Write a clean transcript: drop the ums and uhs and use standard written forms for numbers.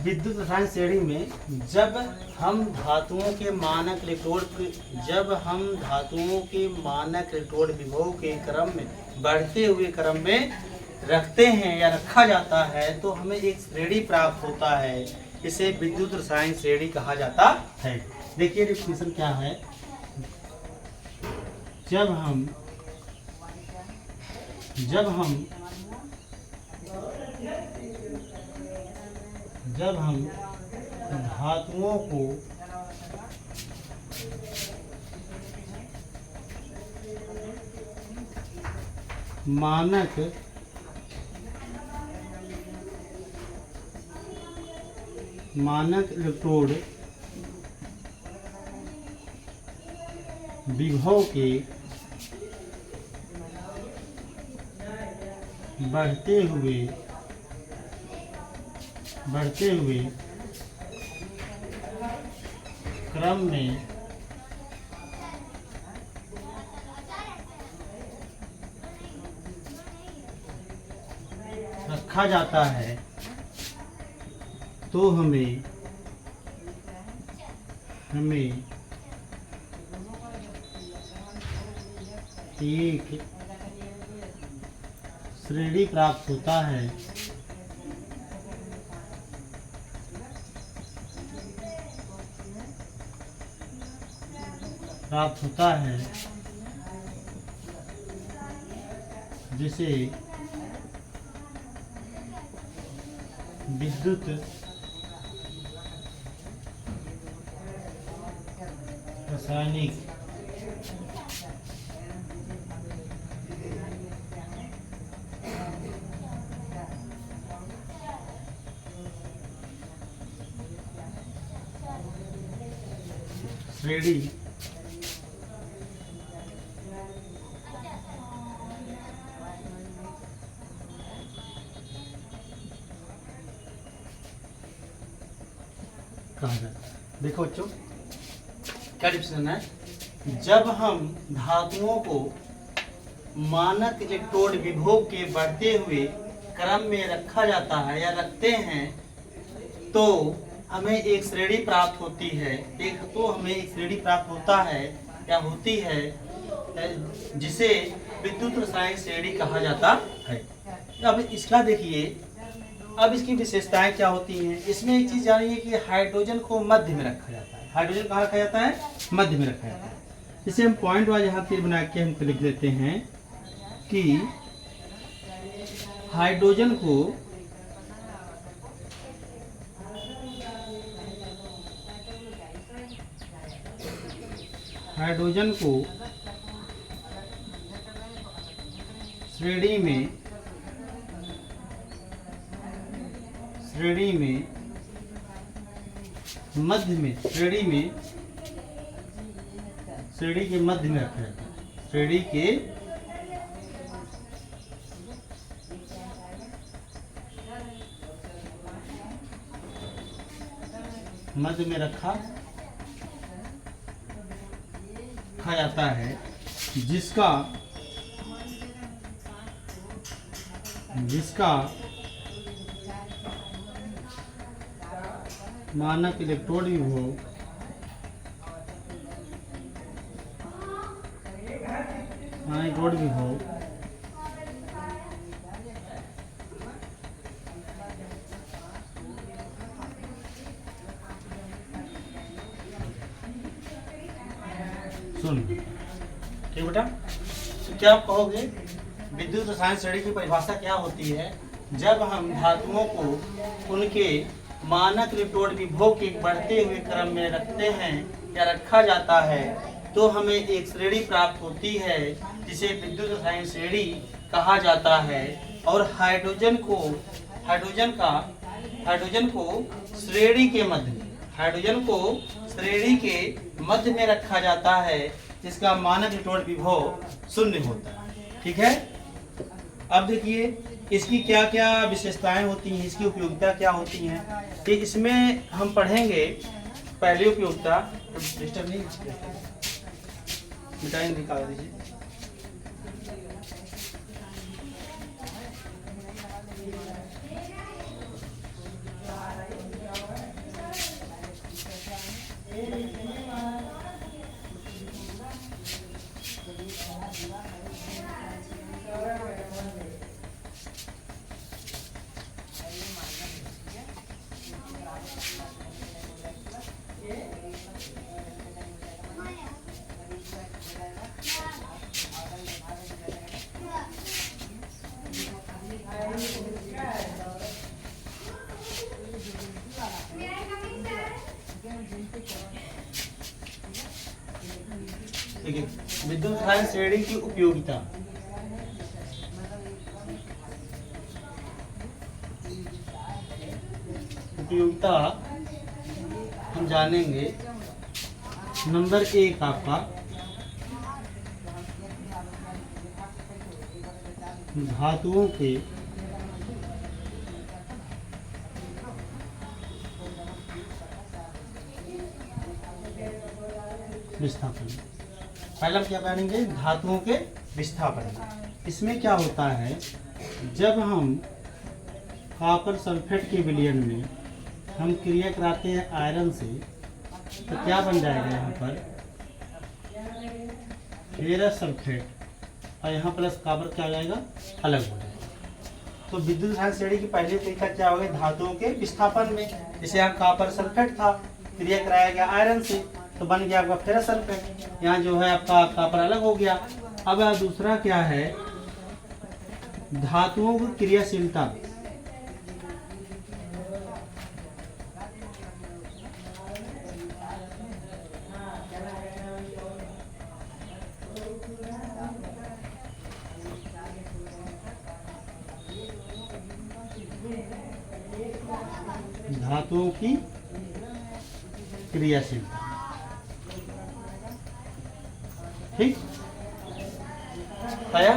विद्युत रसायन श्रेणी में जब हम धातुओं के मानक इलेक्ट्रोड विभव के क्रम में बढ़ते हुए क्रम में रखते हैं या रखा जाता है तो हमें एक श्रेणी प्राप्त होता है। इसे विद्युत रसायन श्रेणी कहा जाता है। देखिए डिफिनेशन क्या है। जब हम धातुओं को मानक इलेक्ट्रोड विभव के बढ़ते हुए क्रम में रखा जाता है तो हमें एक श्रेणी प्राप्त होता है। जिसे विद्युत रासायनिक श्रेणी कहा जाता है। देखो बच्चों क्या डिफिनेशन है। जब हम धातुओं को मानक इलेक्ट्रोड विभव के बढ़ते हुए क्रम में रखा जाता है या रखते हैं तो हमें एक श्रेणी प्राप्त होती है। हमें एक श्रेणी प्राप्त होता है या होती है जिसे विद्युत रसायन श्रेणी कहा जाता है। अब इसका देखिए, अब इसकी विशेषताएं क्या होती हैं। इसमें एक चीज जानिए कि हाइड्रोजन को मध्य में रखा जाता है। हाइड्रोजन कहाँ रखा जाता है? मध्य में रखा जाता है। इसे हम पॉइंट वाइज यहाँ तीर बना के हम लिख देते हैं कि हाइड्रोजन को श्रेणी में मध्य में श्रेणी के मध्य में रखा जाता है। श्रेणी के मध्य में रखा जाता है जिसका मानक इलेक्ट्रोड विभव सुन ठीक बेटा। तो क्या आप कहोगे विद्युत रसायन श्रेणी की परिभाषा क्या होती है? जब हम धातुओं को उनके मानक इलेक्ट्रोड विभव के बढ़ते हुए क्रम में रखते हैं या रखा जाता है तो हमें एक श्रेणी प्राप्त होती है जिसे विद्युत रसायन श्रेणी कहा जाता है। और हाइड्रोजन को श्रेणी के मध्य में रखा जाता है जिसका मानक इलेक्ट्रोड विभव 0 होता है। ठीक है। अब देखिए इसकी क्या क्या विशेषताएं होती हैं, इसकी उपयोगिता क्या होती हैं, तो इसमें हम पढ़ेंगे। पहली उपयोगिता डिस्टर्ब नहीं मिटाएंगे, निकाल दीजिए। देखिए विद्युत धारा श्रेणी की उपयोगिता। उपयोगिता हम जानेंगे। नंबर 1 आपका धातुओं के विस्थापन। पहले हम क्या करेंगे, धातुओं के विस्थापन। इसमें क्या होता है, जब हम कॉपर सल्फेट के विलयन में हम क्रिया कराते हैं आयरन से, तो क्या बन जाएगा यहाँ पर फेरस सल्फेट, और यहाँ प्लस कॉपर क्या हो जाएगा, अलग हो जाएगा। तो विद्युत धारा श्रेणी की पहली तरीका क्या होगा, धातुओं के विस्थापन में। जैसे यहाँ कॉपर सल्फेट था, क्रिया कराया गया आयरन से, तो बन गया आपका फेरस सल्फेट। यहाँ जो है आपका कॉपर अलग हो गया। अब दूसरा क्या है, धातुओं की क्रियाशीलता। धातुओं की क्रियाशीलता, ठीक आया।